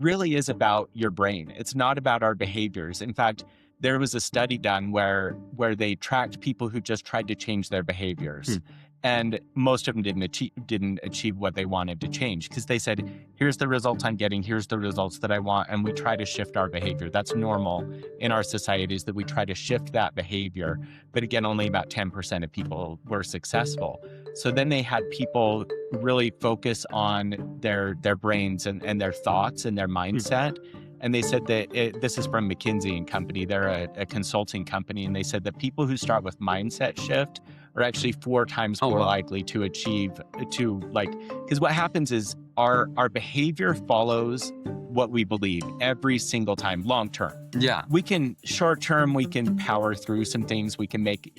really is about your brain. It's not about our behaviors. In fact, there was a study done where they tracked people who just tried to change their Hmm. behaviors. And most of them didn't achieve what they wanted to change because they said, here's the results I'm getting, here's the results that I want. And we try to shift our behavior. That's normal in our societies that we try to shift that behavior. But again, only about 10% of people were successful. So then they had people really focus on their brains and their thoughts and their Hmm. mindset. And they said that this is from McKinsey and Company. They're a consulting company. And they said that people who start with mindset shift are actually 4 times Oh, more wow. likely to achieve because what happens is our behavior follows what we believe every single time long term. Yeah. We can short term, we can power through some things. We can make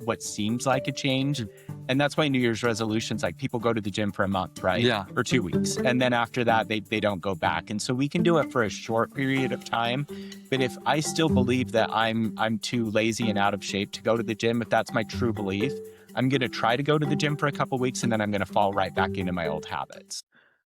what seems like a change. Mm. And that's why New Year's resolutions, like people go to the gym for a month, right? Yeah. Or 2 weeks. And then after that, they don't go back. And so we can do it for a short period of time. But if I still believe that I'm too lazy and out of shape to go to the gym, if that's my true belief, I'm going to try to go to the gym for a couple weeks and then I'm going to fall right back into my old habits.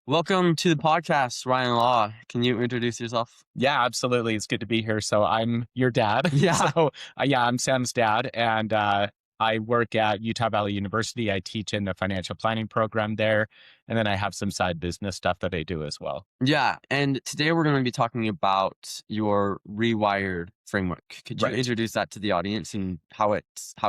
Welcome to the podcast, Ryan Law. Can you introduce yourself? Yeah, absolutely. It's good to be here. So I'm your dad. Yeah. So I'm Sam's dad, and I work at Utah Valley University. I teach in the financial planning program there, and then I have some side business stuff that I do as well. Yeah. And today we're going to be talking about your Rewired framework. Could you Right. introduce that to the audience and how it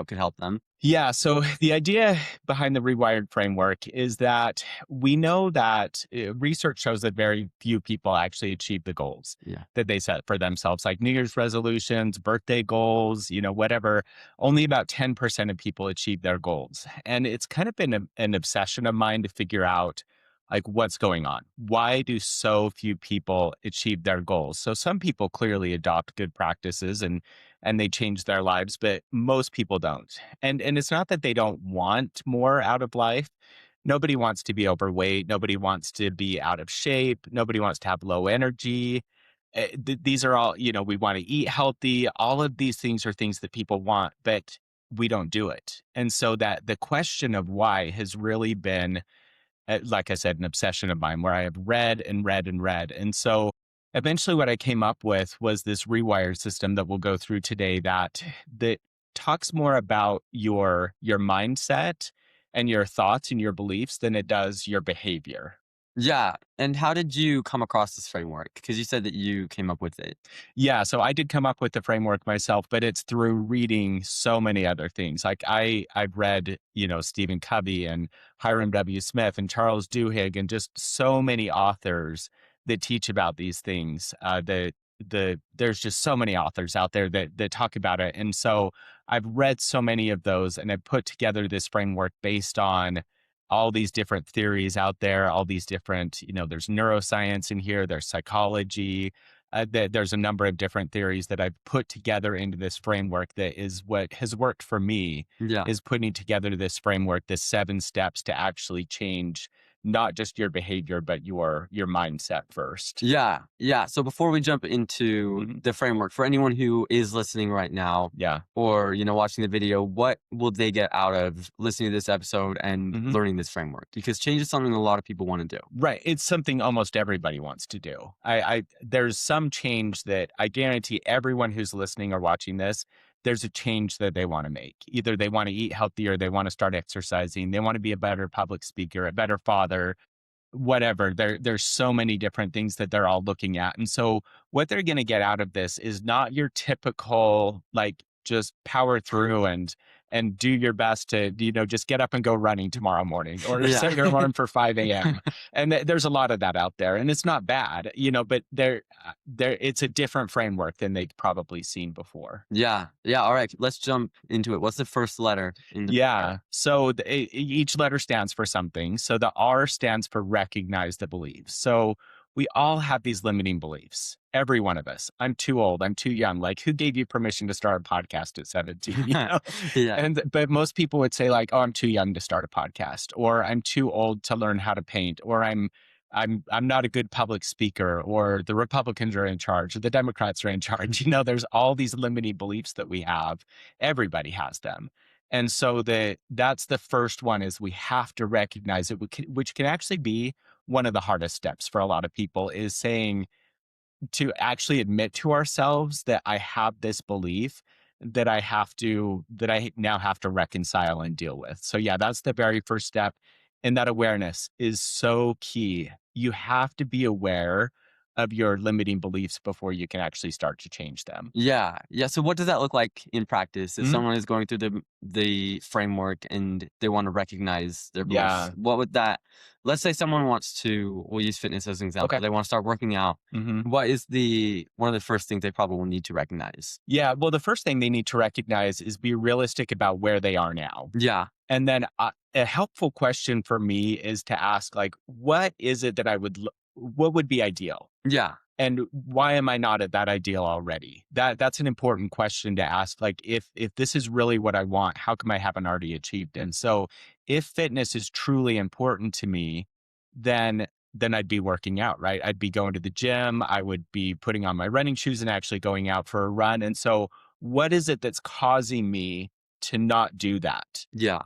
could help them? Yeah. So the idea behind the Rewired framework is that we know that research shows that very few people actually achieve the goals Yeah. that they set for themselves, like New Year's resolutions, birthday goals, whatever. Only about 10% of people achieve their goals. And it's kind of been an obsession of mine to figure out like what's going on. Why do so few people achieve their goals? So some people clearly adopt good practices and they change their lives, but most people don't. And it's not that they don't want more out of life. Nobody wants to be overweight. Nobody wants to be out of shape. Nobody wants to have low energy. These are all, we want to eat healthy. All of these things are things that people want, but we don't do it. And so that the question of why has really been, like I said, an obsession of mine where I have read and read and read. And so eventually what I came up with was this Rewired system that we'll go through today that talks more about your mindset and your thoughts and your beliefs than it does your behavior. Yeah. And how did you come across this framework? Because you said that you came up with it. Yeah, so I did come up with the framework myself, but it's through reading so many other things. Like I've read, Stephen Covey and Hiram W. Smith and Charles Duhigg and just so many authors that teach about these things. There's just so many authors out there that talk about it. And so I've read so many of those and I've put together this framework based on all these different theories out there, all these different, there's neuroscience in here, there's psychology, there's a number of different theories that I've put together into this framework that is what has worked for me, Yeah. is putting together this framework, this 7 steps to actually change not just your behavior, but your mindset first. Yeah. Yeah. So before we jump into Mhm. the framework, for anyone who is listening right now Yeah. or, watching the video, what will they get out of listening to this episode and Mhm. learning this framework? Because change is something a lot of people want to do. Right. It's something almost everybody wants to do. There's some change that I guarantee everyone who's listening or watching this, there's a change that they want to make. Either they want to eat healthier, they want to start exercising, they want to be a better public speaker, a better father, whatever. There's so many different things that they're all looking at. And so what they're going to get out of this is not your typical like just power through and do your best to just get up and go running tomorrow morning or Yeah. set your alarm for 5 a.m. And there's a lot of that out there and it's not bad, but it's a different framework than they've probably seen before. Yeah. Yeah. All right. Let's jump into it. What's the first letter in the Yeah. So each letter stands for something. So the R stands for recognize the beliefs. So we all have these limiting beliefs. Every one of us. I'm too old. I'm too young. Like, who gave you permission to start a podcast at 17? Yeah. But most people would say like, oh, I'm too young to start a podcast, or I'm too old to learn how to paint, or I'm not a good public speaker, or the Republicans are in charge, or the Democrats are in charge. There's all these limiting beliefs that we have. Everybody has them. And so that's the first one is we have to recognize it, which can actually be one of the hardest steps for a lot of people is saying, to actually admit to ourselves that I have this belief that I now have to reconcile and deal with. So yeah, that's the very first step. And that awareness is so key. You have to be aware of your limiting beliefs before you can actually start to change them. Yeah, yeah, so what does that look like in practice? If Mhm. someone is going through the framework and they wanna recognize their beliefs, Yeah. what would that let's say someone wants to we'll use fitness as an example, Okay. they wanna start working out. Mhm. What is the one of the first things they probably will need to recognize? Yeah. Well, the first thing they need to recognize is be realistic about where they are now. Yeah, And then a helpful question for me is to ask, like, what is it that what would be ideal? yeah, And why am I not at that ideal already? That's an important question to ask. Like, if this is really what I want, how come I haven't already achieved it? And so if fitness is truly important to me, then I'd be working out, right? I'd be going to the gym, I would be putting on my running shoes and actually going out for a run. And so what is it that's causing me to not do that? yeah,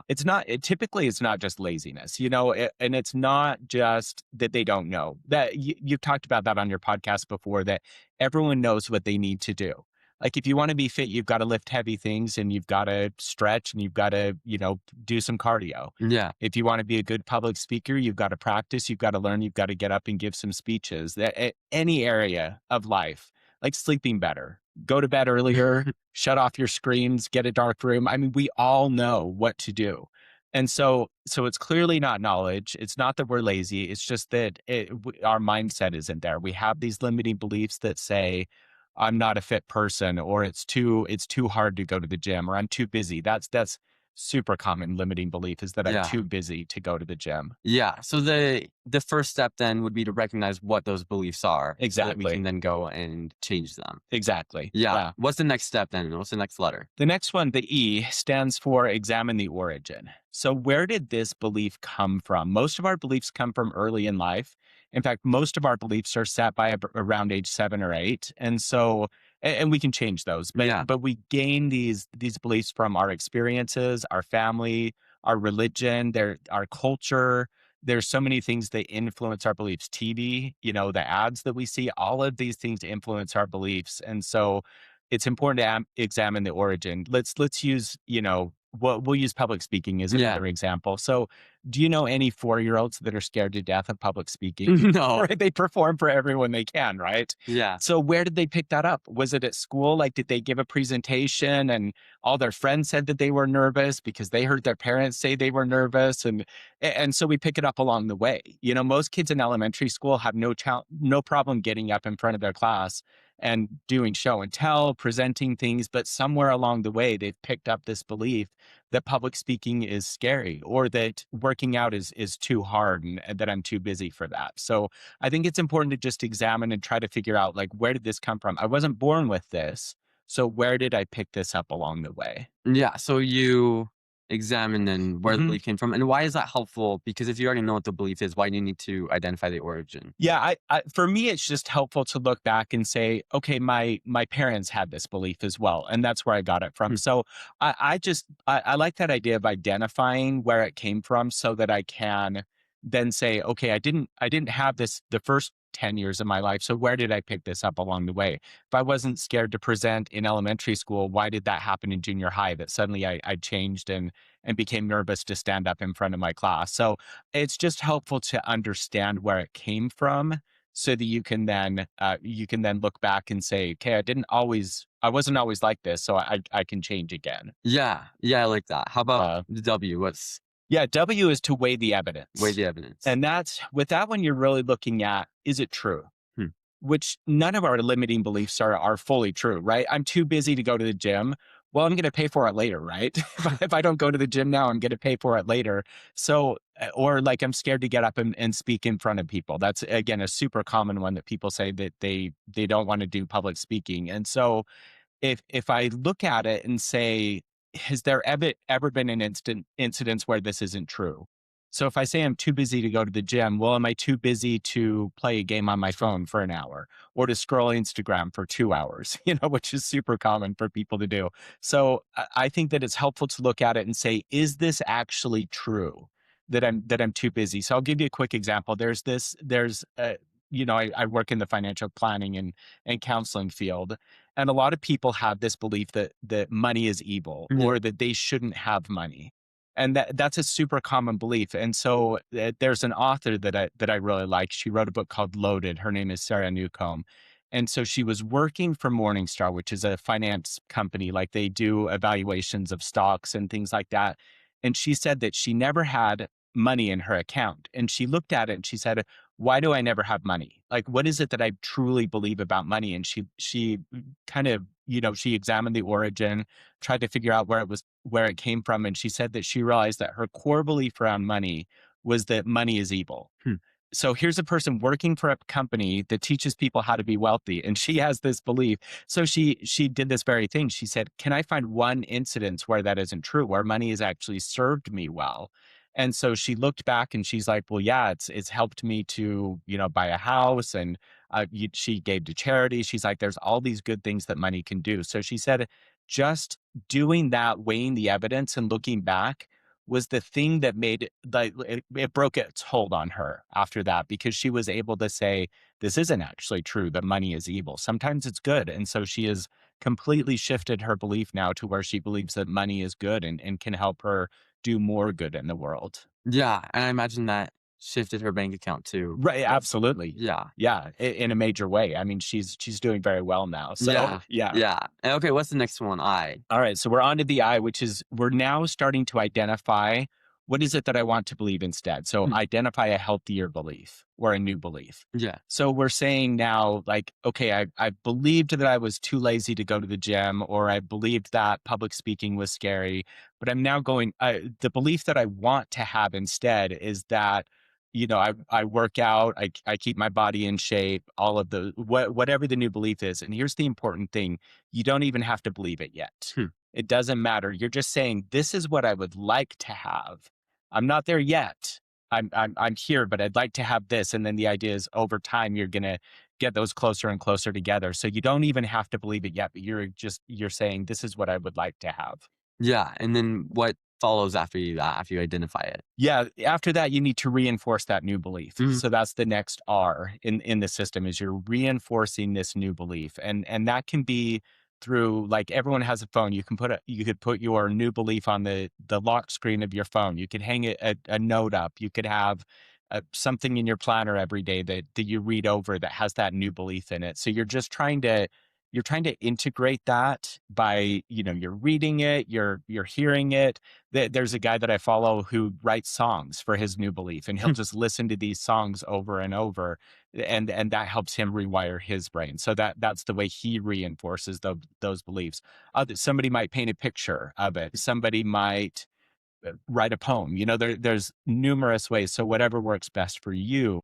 Typically it's not just laziness, you know, and it's not just that they don't know. That you've talked about that on your podcast before, that everyone knows what they need to do. Like, if you want to be fit, you've got to lift heavy things and you've got to stretch and you've got to, do some cardio. yeah, If you want to be a good public speaker, you've got to practice, you've got to learn, you've got to get up and give some speeches. Any area of life, like sleeping better, go to bed earlier, shut off your screens, get a dark room. I mean, we all know what to do. And so it's clearly not knowledge. It's not that we're lazy. It's just that our mindset isn't there. We have these limiting beliefs that say, I'm not a fit person, or it's too hard to go to the gym, or I'm too busy. That's super common limiting belief, is that I'm yeah. too busy to go to the gym. Yeah, so the first step then would be to recognize what those beliefs are so that we can Exactly. then go and change them. Exactly. Yeah, Yeah. what's the next step then? What's the next letter? The next one, the E, stands for examine the origin. So, where did this belief come from? Most of our beliefs come from early in life. In fact, most of our beliefs are set by around age 7 or 8, and so and we can change those. But Yeah, we gain these beliefs from our experiences, our family, our religion, our culture. There's so many things that influence our beliefs. TV, the ads that we see, all of these things influence our beliefs, and so it's important to examine the origin. Let's use, what we'll use public speaking as yeah. another example. So, do you know any 4-year-olds that are scared to death of public speaking? No. Right? They perform for everyone they can, right? Yeah, So where did they pick that up? Was it at school? Like, did they give a presentation and all their friends said that they were nervous because they heard their parents say they were nervous, and so we pick it up along the way. Most kids in elementary school have no problem getting up in front of their class and doing show and tell, presenting things, but somewhere along the way they've picked up this belief that public speaking is scary, or that working out is too hard, and that I'm too busy for that. So I think it's important to just examine and try to figure out, like, where did this come from? I wasn't born with this. So where did I pick this up along the way? yeah, so you examine then where the Mhm. belief came from, and why is that helpful? Because if you already know what the belief is, why do you need to identify the origin? Yeah, for me, it's just helpful to look back and say, okay, my parents had this belief as well, and that's where I got it from. Hmm, So I like that idea of identifying where it came from, so that I can then say, okay, I didn't have this the first 10 years of my life. So where did I pick this up along the way? If I wasn't scared to present in elementary school, why did that happen in junior high? That suddenly I changed and became nervous to stand up in front of my class. So it's just helpful to understand where it came from, so that you can then look back and say, okay, I wasn't always like this, so I can change again. yeah, yeah, I like that. How about uh, the W? What's yeah, W is to weigh the weigh evidence. the evidence? And that's with that one, you're really looking at, is it true? Hmm, Which none of our limiting beliefs are fully true, right? I'm too busy to go to the gym. Well, I'm going to pay for it later, right? If I don't go to the gym now, I'm going to pay for it later. So, or like, I'm scared to get up and speak in front of people. That's, again, a super common one, that people say that they don't want to do public speaking. And so if I look at it and say, has there ever been an incidents where this isn't true? So if I say I'm too busy to go to the gym, well, am I too busy to play a game on my phone for an hour, or to scroll Instagram for 2 hours? Which is super common for people to do. So I think that it's helpful to look at it and say, is this actually true? that I'm too busy. So I'll give you a quick example. I work in the financial planning and counseling field, and a lot of people have this belief that money is evil Yeah. or that they shouldn't have money. And that's a super common belief. And so there's an author that I really like. She wrote a book called Loaded. Her name is Sarah Newcomb. And so she was working for Morningstar, which is a finance company. Like they do evaluations of stocks and things like that. And she said that she never had money in her account. And she looked at it and she said, why do I never have money? Like, what is it that I truly believe about money? And she kind of, she examined the origin, tried to figure out where it came from. And she said that she realized that her core belief around money was that money is evil. Hmm. So here's a person working for a company that teaches people how to be wealthy, and she has this belief. So she did this very thing. She said, "Can I find one incidence where that isn't true, where money has actually served me well?" And so she looked back and she's like, "Well, yeah, it's helped me to buy a house, and she gave to charity." She's like, "There's all these good things that money can do." So she said, just doing that, weighing the evidence and looking back was the thing that made it broke its hold on her after that, because she was able to say, this isn't actually true, that money is evil. Sometimes it's good. And so she has completely shifted her belief now to where she believes that money is good and can help her do more good in the world. Yeah, and I imagine that shifted her bank account too. Right. Absolutely. Yeah. Yeah. In a major way. I mean, she's doing very well now. So Yeah. yeah. Yeah. And okay, what's the next one? I. All right, so we're on to the I, which is we're now starting to identify what is it that I want to believe instead. So Hmm. identify a healthier belief or a new belief. Yeah. So we're saying now, like, okay, I believed that I was too lazy to go to the gym, or I believed that public speaking was scary, but I'm now going. The belief that I want to have instead is that I work out, I keep my body in shape, all of the whatever the new belief is. And here's the important thing: you don't even have to believe it yet. Hmm. It doesn't matter. You're just saying, this is what I would like to have. I'm not there yet. I'm here, but I'd like to have this. And then the idea is over time, you're going to get those closer and closer together. So you don't even have to believe it yet, but you're saying, this is what I would like to have. Yeah, and then what follows after you identify it? Yeah, after that, you need to reinforce that new belief. Mhm. So that's the next R in the system, is you're reinforcing this new belief. And that can be through, like, everyone has a phone. You could put your new belief on the lock screen of your phone. You could hang a note up. You could have something in your planner every day that you read over that has that new belief in it. So you're trying to integrate that by, you're reading it, you're hearing it. There's a guy that I follow who writes songs for his new belief, and he'll just listen to these songs over and over, and that helps him rewire his brain. So that's the way he reinforces those beliefs. Somebody might paint a picture of it. Somebody might write a poem. There's numerous ways. So whatever works best for you,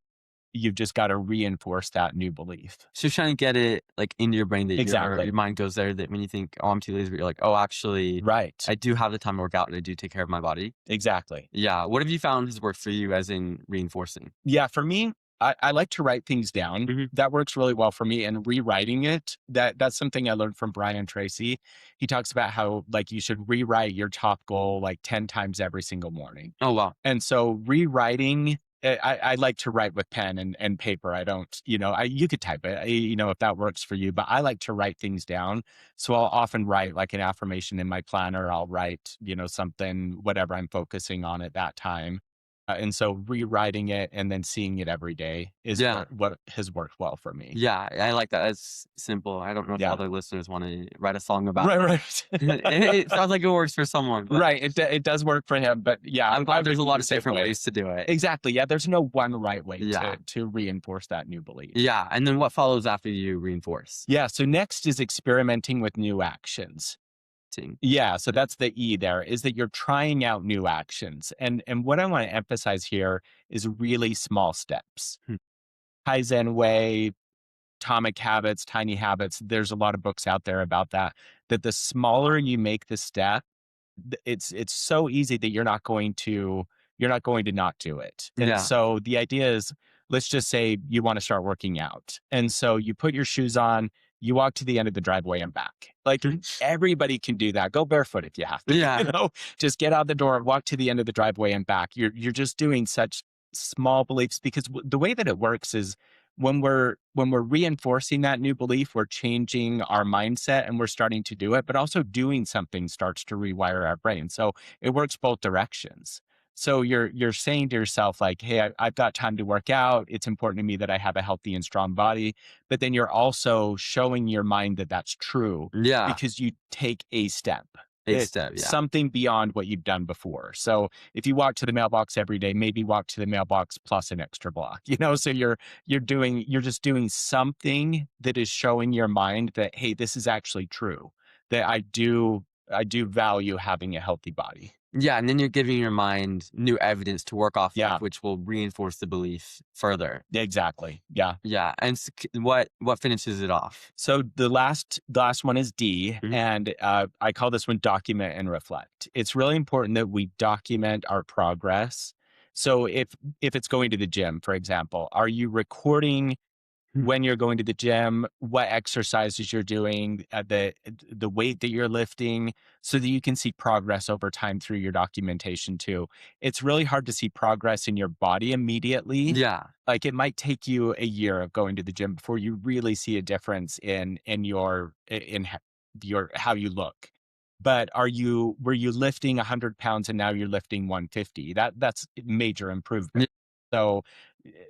you've just got to reinforce that new belief. So you're trying to get it, like, into your brain that your Exactly. mind goes there, that when you think, "Oh, I'm too lazy," but you're like, "Oh, actually, Right. I do have the time to work out and I do take care of my body." Exactly. Yeah, what have you found has worked for you as in reinforcing? Yeah, for me, I like to write things down. Mhm. That works really well for me. And rewriting it, that's something I learned from Brian Tracy. He talks about how, like, you should rewrite your top goal like 10 times every single morning. Oh, wow. And so rewriting, I like to write with pen and paper. I don't, you could type it, if that works for you, but I like to write things down. So I'll often write like an affirmation in my planner. I'll write, something, whatever I'm focusing on at that time. And so rewriting it and then seeing it every day is Yeah. what has worked well for me. Yeah, I like that. It's simple. I don't know if Yeah. other listeners wanna write a song about Right, it. right. It sounds like it works for someone, but Right. It does work for him. But yeah, I'm I glad there's would a be lot the of same different way. ways to do it. Exactly. Yeah. There's no one right way Yeah. to reinforce that new belief. Yeah, and then what follows after you reinforce? Yeah. So next is experimenting with new actions. Ting. Yeah. So that's the E there, is that you're trying out new actions. And what I want to emphasize here is really small steps. Hmm. Kaizen way, Atomic Habits, Tiny Habits. There's a lot of books out there about that. That the smaller you make the step, it's so easy that you're not going to not do it. And Yeah. so the idea is, let's just say you want to start working out. And so you put your shoes on, you walk to the end of the driveway and back. Like everybody can do that. Go barefoot if you have to, Yeah. just get out the door, walk to the end of the driveway and back. You're just doing such small beliefs because the way that it works is when we're reinforcing that new belief, we're changing our mindset and we're starting to do it, but also doing something starts to rewire our brain. So it works both directions. So you're saying to yourself like, "Hey, I've got time to work out. It's important to me that I have a healthy and strong body." But then you're also showing your mind that that's true Yeah. because you take a step. A step. Yeah. Something beyond what you've done before. So if you walk to the mailbox every day, maybe walk to the mailbox plus an extra block. So you're just doing something that is showing your mind that, hey, this is actually true. That I do value having a healthy body. Yeah. And then you're giving your mind new evidence to work off of, Yeah, which will reinforce the belief further. exactly. Yeah. Yeah. And what finishes it off? So the last one is D, Mhm. and I call this one document and reflect. It's really important that we document our progress. So if it's going to the gym, for example, are you recording Hmm. when you're going to the gym, what exercises you're doing, the weight that you're lifting, so that you can see progress over time through your documentation too. It's really hard to see progress in your body immediately. Yeah. Like it might take you a year of going to the gym before you really see a difference in your how you look. But were you lifting 100 pounds and now you're lifting 150? That's major improvement. Y- So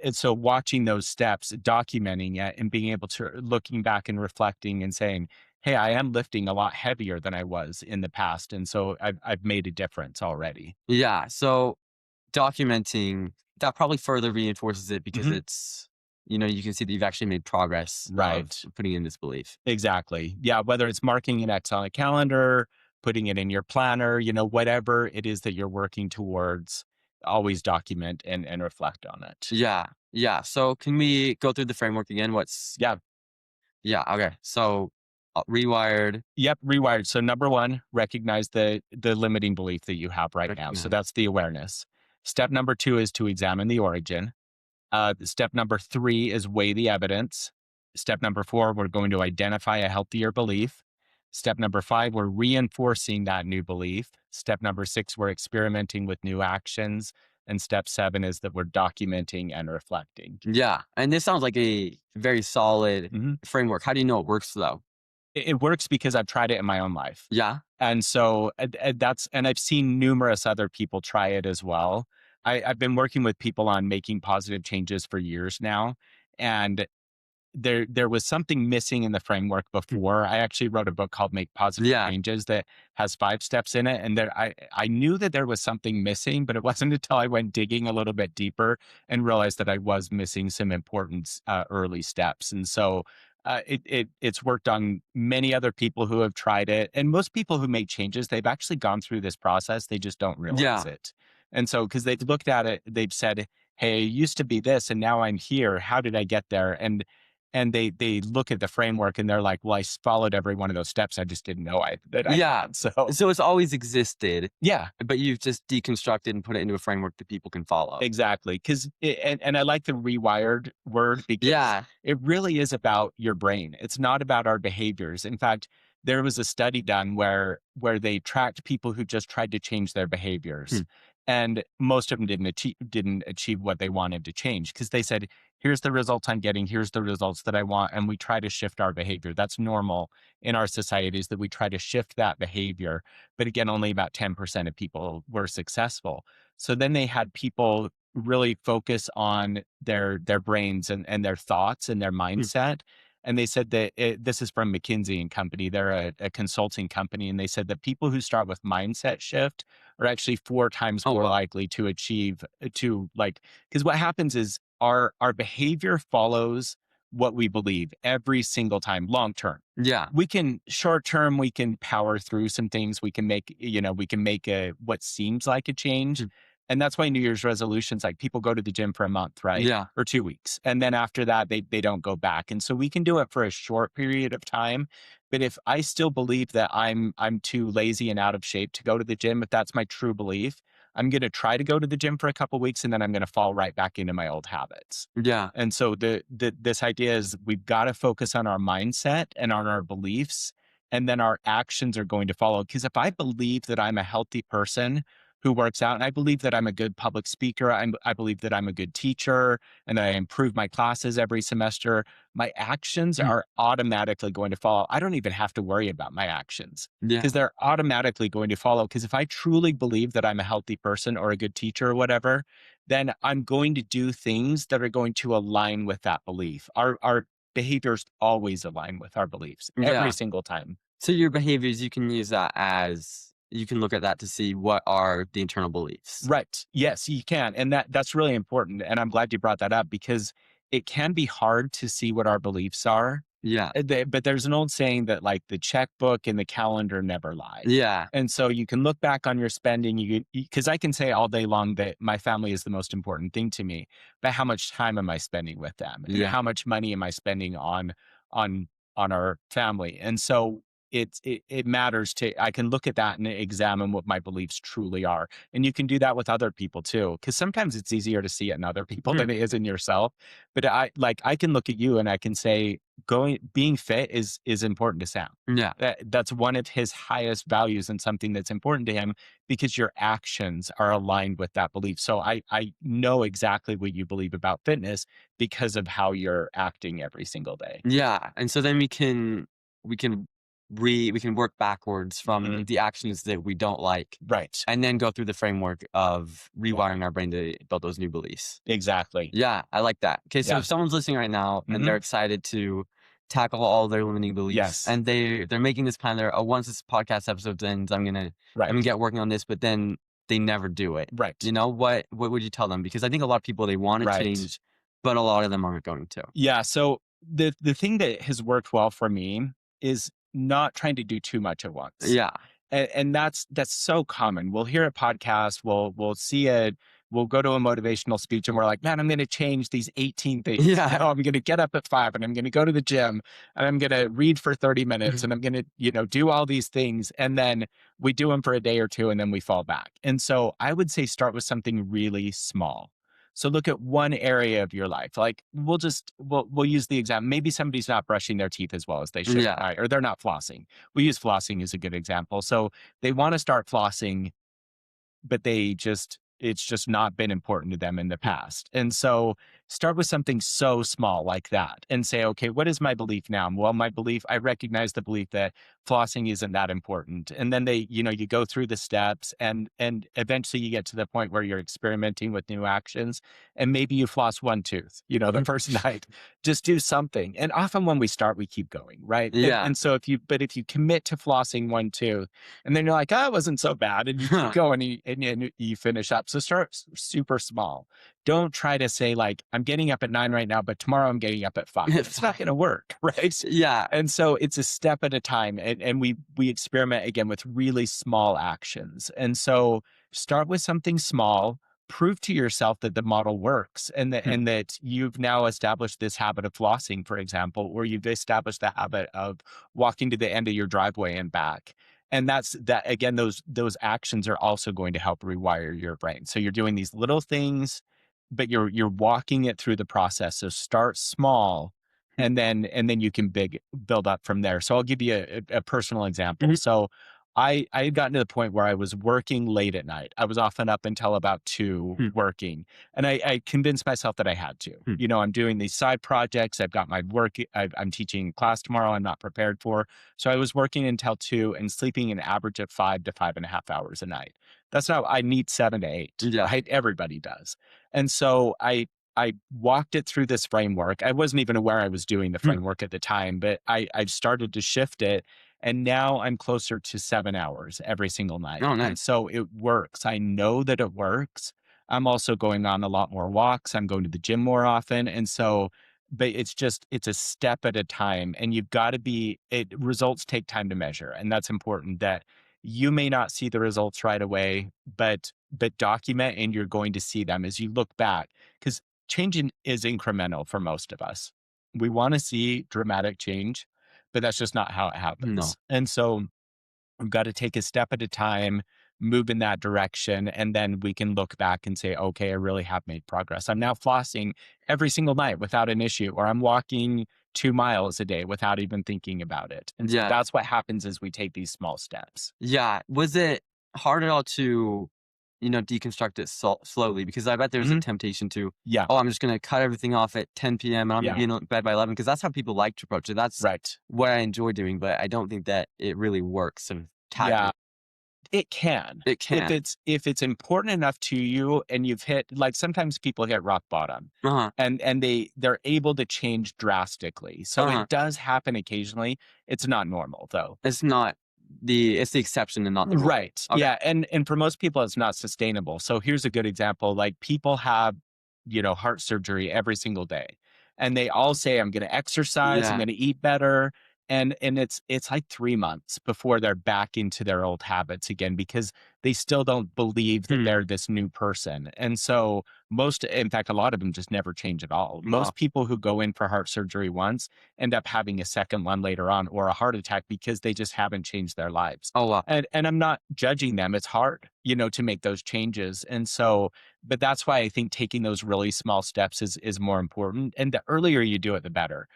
and so watching those steps, documenting it and being able to looking back and reflecting and saying, "Hey, I am lifting a lot heavier than I was in the past, and so I've made a difference already." Yeah. So documenting that probably further reinforces it because Mhm. you can see that you've actually made progress of Right. putting in this belief. Exactly. Yeah, whether it's marking an X on a calendar, putting it in your planner, whatever it is that you're working towards, always document and reflect on it. Yeah. Yeah. So can we go through the framework again? Yeah. Yeah. Okay. So rewired. Yep, rewired. So number 1, recognize the limiting belief that you have right now. So Recognize. that's the awareness. Step number 2 is to examine the origin. Step number 3 is weigh the evidence. Step number 4, we're going to identify a healthier belief. Step number 5, we're reinforcing that new belief. Step number 6, we're experimenting with new actions. And step 7 is that we're documenting and reflecting. Yeah. And this sounds like a very solid Mhm. framework. How do you know it works though? It works because I've tried it in my own life. Yeah. And so and I've seen numerous other people try it as well. I've been working with people on making positive changes for years now. And there was something missing in the framework Hmm. before. I actually wrote a book called Make Positive Yeah. Changes that has 5 steps in it, and there I knew that there was something missing, but it wasn't until I went digging a little bit deeper and realized that I was missing some important, early steps, and so, it's worked on many other people who have tried it, and most people who make changes, they've actually gone through this process, they just don't realize Yeah. it, and so because 'cause they've looked at it, they've said, "Hey, it used to be this, and now I'm here. How did I get there?" And they look at the framework and they're like, "Well, followed every one of those steps. I just didn't know that I Yeah. had." So, So it's always existed, yeah, but you've just deconstructed and put it into a framework that people can follow. exactly. Because and I like the rewired word because Yeah. it really is about your brain. It's not about our behaviors. In fact, there was a study done where they tracked people who just tried to change their behaviors, Hmm. and most of them didn't achieve what they wanted to change because they said, "Here's the results I'm getting. Here's the results that I want," and we try to shift our behavior. That's normal in our societies that we try to shift that behavior. But again, only about 10% of people were successful. So then they had people really focus on their brains and their thoughts and their Hmm. mindset. And they said that this is from McKinsey and Company. They're a consulting company, and they said that people who start with mindset shift are actually 4 times Oh, more well. likely to achieve to like because what happens is our behavior follows what we believe every single time long term. Yeah. We can short term, we can power through some things. We can make a what seems like a change. Hmm. And that's why New Year's resolutions, like people go to the gym for a month, right? Yeah. Or 2 weeks. And then after that, they don't go back. And so we can do it for a short period of time. But if I still believe that I'm too lazy and out of shape to go to the gym, if that's my true belief, I'm going to try to go to the gym for a couple weeks and then I'm going to fall right back into my old habits. Yeah. And so this idea is we've got to focus on our mindset and on our beliefs, and then our actions are going to follow. Because if I believe that I'm a healthy person who works out, and I believe that I'm a good public speaker, I believe that I'm a good teacher, and that I improve my classes every semester, my actions Mhm. are automatically going to follow. I don't even have to worry about my actions Yeah. because they're automatically going to follow. Because if I truly believe that I'm a healthy person or a good teacher or whatever, then I'm going to do things that are going to align with that belief. Our behaviors always align with our beliefs every Yeah. single time. So your behaviors, you can use that as you can look at that to see what are the internal beliefs. Right. Yes, you can. And that's really important. And I'm glad you brought that up because it can be hard to see what our beliefs are. Yeah. But there's an old saying that like the checkbook and the calendar never lie. Yeah. And so you can look back on your spending, because I can say all day long that my family is the most important thing to me, but how much time am I spending with them? And Yeah. how much money am I spending on on our family? And so it matters to I can look at that and examine what my beliefs truly are. And you can do that with other people too. Cause sometimes it's easier to see it in other people Mm. than it is in yourself. But I can look at you and I can say, being fit is important to Sam. Yeah. That's one of his highest values and something that's important to him because your actions are aligned with that belief. So I know exactly what you believe about fitness because of how you're acting every single day. Yeah. And so then we can we can work backwards from Mhm. the actions that we don't like Right. and then go through the framework of rewiring our brain to build those new beliefs. Exactly. Yeah, I like that. Okay, so Yeah. if someone's listening right now and they're Mhm. excited to tackle all their limiting beliefs Yes. and they're making this plan, they're, oh, once this podcast episode ends, I'm gonna Right. get working on this, but then they never do it. Right. You know, what would you tell them? Because I think a lot of people they want to Right. change, but a lot of them aren't going to. Yeah, so the thing that has worked well for me is not trying to do too much at once. Yeah. And that's so common. We'll hear a podcast, we'll see it, we'll go to a motivational speech and we're like, man, I'm going to change these 18 things. You Yeah. know, I'm going to get up at 5 and I'm going to go to the gym and I'm going to read for 30 minutes and I'm going to, do all these things. And then we do them for a day or two and then we fall back. And so I would say start with something really small. So look at one area of your life. Like we'll use the example. Maybe somebody's not brushing their teeth as well as they should, Yeah. right? Or they're not flossing. We use flossing as a good example. So they want to start flossing, but it's just not been important to them in the past. And so start with something so small like that and say, okay, what is my belief now? Well, my belief, I recognize the belief that flossing isn't that important. And then you go through the steps and eventually you get to the point where you're experimenting with new actions. And maybe you floss one tooth, the first night. Just do something. And often when we start, we keep going, right? And, Yeah. and so if you commit to flossing one tooth, and then you're like, oh, it wasn't so bad. And you keep going and you finish up. So start super small. Don't try to say, like, I'm getting up at 9 right now, but tomorrow I'm getting up at 5. It's not going to work. Right. Yeah. And so it's a step at a time. And we experiment again with really small actions. And so start with something small. Prove to yourself that the model works and that you've now established this habit of flossing, for example, or you've established the habit of walking to the end of your driveway and back. And that's that again, those actions are also going to help rewire your brain. So you're doing these little things, but you're walking it through the process. So start small and then you can build up from there. So I'll give you a personal example. Mhm. So I had gotten to the point where I was working late at night. I was often up until about 2 Hmm. working. And I convinced myself that I had to. Hmm. I'm doing these side projects. I've got my work. I'm teaching class tomorrow. I'm not prepared for. So I was working until 2 and sleeping an average of 5 to 5.5 hours a night. That's not, I need 7 to 8, Yeah. right? Everybody does. And so I walked it through this framework. I wasn't even aware I was doing the Hmm. framework at the time, but I've started to shift it. And now I'm closer to 7 hours every single night. Oh, And nice. so it works. I know that it works. I'm also going on a lot more walks. I'm going to the gym more often. And so, but it's a step at a time. And you've got to results take time to measure. And that's important that you may not see the results right away, but document and you're going to see them as you look back. Because is incremental for most of us. We want to see dramatic change, but that's just not how it happens. No. And so we've got to take a step at a time, move in that direction. And then we can look back and say, okay, I really have made progress. I'm now flossing every single night without an issue, or I'm walking 2 miles a day without even thinking about it. And so Yeah. that's what happens as we take these small steps. Yeah. Was it hard at all to, deconstruct it slowly? Because I bet there's a Mhm. temptation to, Yeah. oh, I'm just going to cut everything off at 10 p.m. and I'm going to Yeah. be in bed by 11, because that's how people like to approach it. That's Right. what I enjoy doing, but I don't think that it really works of tackling. Yeah. It can. It If can. it's important enough to you and you've hit, like, sometimes people hit rock bottom Uh huh. and they're able to change drastically. So Uh huh. it does happen occasionally. It's not normal though. It's the exception and not the rule. Right. Okay. Yeah, and for most people it's not sustainable. So here's a good example, like, people have, heart surgery every single day. And they all say, I'm gonna exercise, I'm Yeah. gonna eat better. And it's like 3 months before they're back into their old habits again because they still don't believe that Hmm. they're this new person. And so most, in fact, a lot of them just never change at all. Wow. Most people who go in for heart surgery once end up having a second one later on or a heart attack because they just haven't changed their lives. Oh wow. And I'm not judging them. It's hard, to make those changes. And so, but that's why I think taking those really small steps is more important. And the earlier you do it, the better.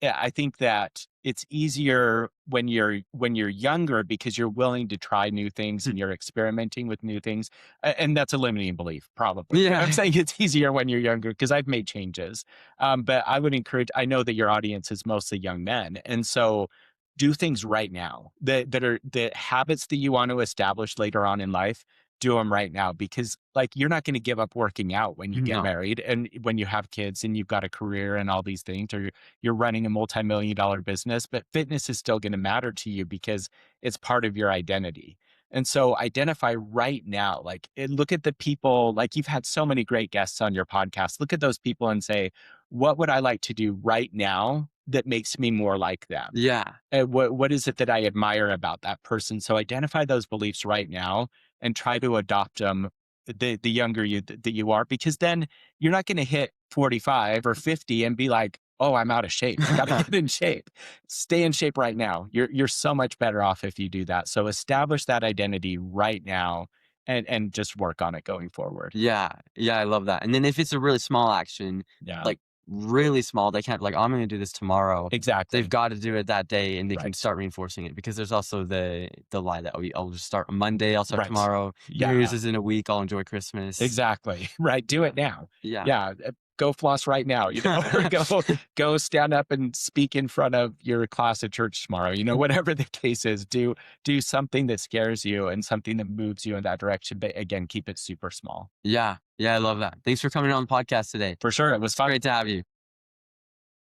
I think that it's easier when you're younger because you're willing to try new things Hmm. and you're experimenting with new things. And that's a limiting belief, probably. But I'm Yeah. saying it's easier when you're younger because I've made changes. But I would encourage, I know that your audience is mostly young men. And so do things right now that are the habits that you want to establish later on in life. Do them right now because, like, you're not going to give up working out when you get No. married and when you have kids and you've got a career and all these things, or you're running a multi-million-dollar business, but fitness is still going to matter to you because it's part of your identity. And so identify right now, like, look at the people, like, you've had so many great guests on your podcast. Look at those people and say, what would I like to do right now that makes me more like them? Yeah. What is it that I admire about that person? So identify those beliefs right now and try to adopt them the younger that you are, because then you're not going to hit 45 or 50 and be like, oh, I'm out of shape. I got to get in shape. Stay in shape right now. You're so much better off if you do that. So establish that identity right now and just work on it going forward. Yeah, yeah, I love that. And then if it's a really small action, Yeah, like really small, they can't like, "Oh, I'm gonna do this tomorrow." They've exactly. got to do it that day, and they can Right. start reinforcing it, because there's also the lie that, "Oh, I'll just start on Monday. I'll start Right. tomorrow. New Year's Yeah. is in a week. I'll enjoy Christmas." Exactly. Right, do it now. Yeah. Yeah, go floss right now, or go stand up and speak in front of your class at church tomorrow, whatever the case is, do something that scares you and something that moves you in that direction, but again, keep it super small. Yeah, yeah, I love that. Thanks for coming on the podcast today. For sure, it was It's fun. great to have you.